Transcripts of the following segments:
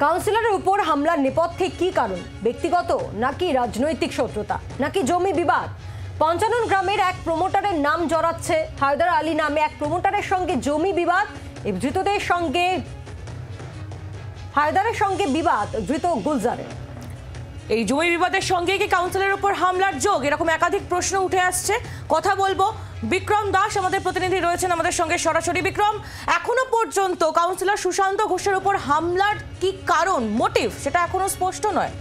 কাউন্সিলরের উপর হামলার নেপথ্যে কি কারণ? ব্যক্তিগত নাকি রাজনৈতিক শত্রুতা নাকি জমি বিবাদ? পঞ্চানন গ্রামের এক প্রমোটারের নাম জড়াচ্ছে। হায়দার আলী নামে এক প্রমোটারের সঙ্গে জমি বিবাদ। ধৃতদের সঙ্গে হায়দারের সঙ্গে বিবাদ ধৃত গুলজারের। এই জমি বিবাদের সঙ্গে কি কাউন্সিলরের উপর হামলার যোগ? এরকম একাধিক প্রশ্ন উঠে আসছে। কথা বলবো বিক্রম দাস আমাদের প্রতিনিধি রয়েছেন আমাদের সঙ্গে সরাসরি। বিক্রম, এখনো পর্যন্ত কাউন্সিলর সুশান্ত ঘোষের উপর হামলার কি কারণ, মোটিভ, সেটা এখনো স্পষ্ট নয়।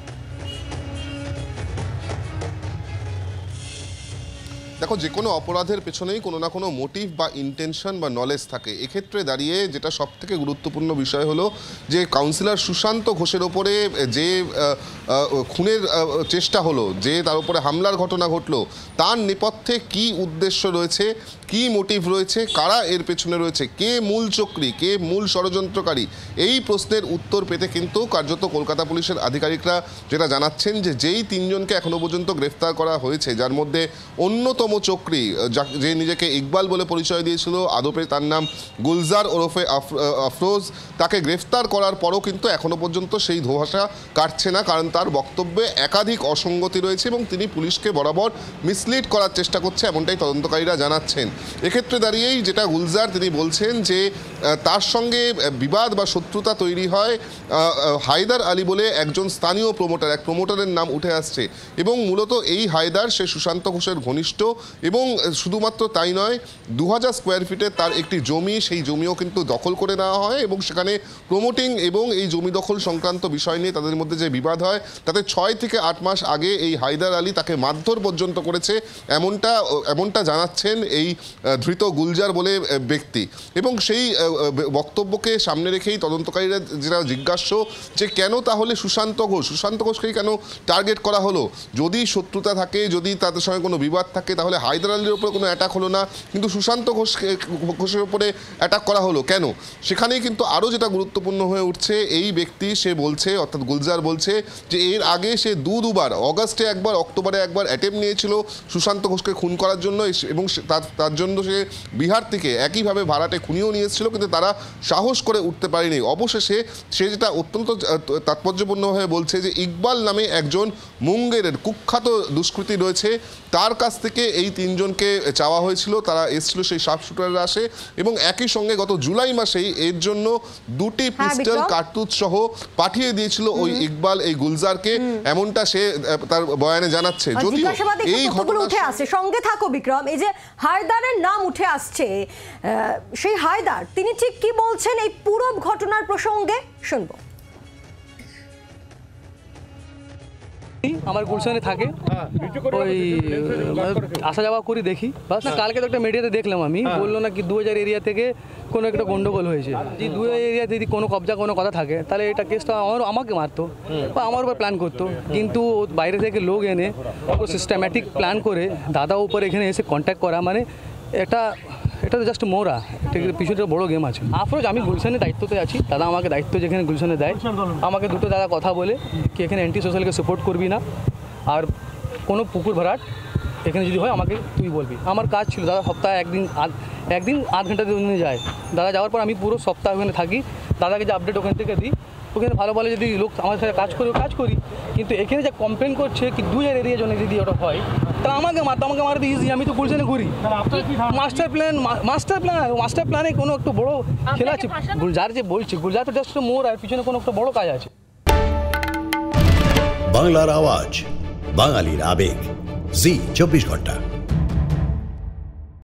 দেখো, যে কোনো অপরাধের পেছনেই কোনো না কোনো মোটিভ বা ইন্টেনশন বা নলেজ থাকে। এক্ষেত্রে দাঁড়িয়ে যেটা সবথেকে গুরুত্বপূর্ণ বিষয় হলো যে কাউন্সিলর সুশান্ত ঘোষের ওপরে যে খুনের চেষ্টা হলো, যে তার উপরে হামলার ঘটনা ঘটলো, তার নেপথ্যে কি উদ্দেশ্য রয়েছে, কি মোটিভ রয়েছে, কারা এর পেছনে রয়েছে, কে মূল চক্রী, কে মূল ষড়যন্ত্রকারী, এই প্রশ্নের উত্তর পেতে কিন্তু কার্যত কলকাতা পুলিশের আধিকারিকরা যেটা জানাচ্ছেন যে যেই তিনজনকে এখনো পর্যন্ত গ্রেফতার করা হয়েছে, যার মধ্যে অন্যতম চক্রী যে নিজেকে ইকবাল বলে পরিচয় দিয়েছিল, আদপে তার নাম গুলজার ওরফে আফরোজ, তাকে গ্রেফতার করার পরও কিন্তু এখনো পর্যন্ত সেই ধোঁয়াশা কাটছে না, কারণ তার বক্তব্যে একাধিক অসঙ্গতি রয়েছে এবং তিনি পুলিশকে বরাবর মিসলিড করার চেষ্টা করছে, এমনটাই তদন্তকারীরা জানাচ্ছেন। এক্ষেত্রে দাঁড়িয়েই যেটা গুলজার তিনি বলছেন যে তার সঙ্গে বিবাদ বা শত্রুতা তৈরি হয় হায়দার আলী বলে একজন স্থানীয় প্রমোটার, এক প্রমোটারের নাম উঠে আসছে এবং মূলত এই হায়দার সে সুশান্ত ঘোষের ঘনিষ্ঠ এবং শুধুমাত্র তাই নয়, 2000 স্কোয়ার ফিটের তার একটি জমি, সেই জমিও কিন্তু দখল করে নেওয়া হয় এবং সেখানে প্রমোটিং এবং এই জমি দখল সংক্রান্ত বিষয় নিয়ে তাদের মধ্যে যে বিবাদ হয় তাতে 6 থেকে 8 মাস আগে এই হায়দার আলী তাকে মারধর পর্যন্ত করেছে, এমনটা জানাচ্ছেন এই ধৃত গুলজার বলে ব্যক্তি। এবং সেই বক্তব্যকে সামনে রেখেই তদন্তকারীরা যেটা জিজ্ঞাস্য যে কেন তাহলে সুশান্ত ঘোষকেই কেন টার্গেট করা হলো? যদি শত্রুতা থাকে, যদি তাদের সঙ্গে কোনো বিবাদ থাকে, তাহলে হায়দার আলীর উপরে কোনো অ্যাটাক হলো না, কিন্তু সুশান্ত ঘোষের উপরে অ্যাটাক করা হলো কেন? সেখানেই কিন্তু আরও যেটা গুরুত্বপূর্ণ হয়ে উঠছে, এই ব্যক্তি সে বলছে, অর্থাৎ গুলজার বলছে যে এর আগে সে দুবার, অগাস্টে একবার, অক্টোবরে একবার অ্যাটেম্প নিয়েছিল সুশান্ত ঘোষকে খুন করার জন্য এবং তার জন্য সে বিহার থেকে একইভাবে ভাড়াটে খুনিও নিয়ে এসেছিল, কিন্তু তারা সাহস করে উঠতে পারেনি। অবশেষে সে যেটা অত্যন্ত তাৎপর্যপূর্ণভাবে বলছে যে ইকবাল নামে একজন মুঙ্গেরের কুখ্যাত দুষ্কৃতী রয়েছে, তার কাছ থেকে এই তিনজনকে চাওয়া হয়েছিল, তারা এসেছিল, সেই শার্প শুটাররা আসে এবং একই সঙ্গে গত জুলাই মাসেই এর জন্য 2টি পিস্টল কার্তুজ সহ পাঠিয়ে দিয়েছিল ওই ইকবাল এই গুলজারকে, এমনটা সে তার বয়ানে জানাচ্ছে। যদিও এই ঘটনা উঠে আসছে, সঙ্গে থাকো বিক্রম, এই যে হায়দারের নাম উঠে আসছে, সেই হায়দার তিনি ঠিক কি বলছেন এই পুরো ঘটনার প্রসঙ্গে শুনবো। আমার গুলশানে থাকে, ওই আসা যাওয়া করি, দেখি বাস না। কালকে তো একটা মিডিয়াতে দেখলাম আমি, বললো না কি 2000 এরিয়া থেকে কোনো একটা গন্ডগোল হয়েছে, যে 2000 এরিয়াতে যদি কোনো কবজা কোনো কথা থাকে তাহলে এটা কেসটা আমাকে মারতো বা আমার উপর প্ল্যান করতো, কিন্তু বাইরে থেকে লোক এনে সিস্টেম্যাটিক প্ল্যান করে দাদা উপর এখানে এসে কন্ট্যাক্ট করা, মানে এটা তো জাস্ট মোরা, এটা পিছনে বড় গেম আছে। আফরোজ, আমি গুলশানের দায়িত্বতে আছি, দাদা আমাকে দায়িত্ব যেখানে গুলশানে দেয়, আমাকে দুটো দাদা কথা বলে কি এখানে অ্যান্টি সোশ্যালকে সাপোর্ট করবি না, আর কোনো পুকুর ভরাট এখানে যদি হয় আমাকে তুই বলবি। আমার কাজ ছিল দাদা সপ্তাহে একদিন 8 ঘন্টা দিয়ে যায়, দাদা যাওয়ার পর আমি পুরো সপ্তাহ ওখানে থাকি, দাদাকে যে আপডেট ওখান থেকে দিই, ওখানে ভালো ভালো যদি লোক আমার সাথে কাজ করি, কিন্তু এখানে যে কমপ্লেন করছে কি 2000 এরিয়া জন্য যদি ওটা হয় তাহলে আমাকে মারতে ইজি, আমি তো গুলশানে ঘুরি। মাস্টার প্ল্যানে কোনো একটু বড় খেলা আছে। গুলজার যে বলছে, গুলজার তো জাস্ট মোর, আর পিছনে কোনো একটা বড় কাজ আছে। বাংলার আওয়াজ, বাঙালির আবেগ, জি 24 ঘন্টা।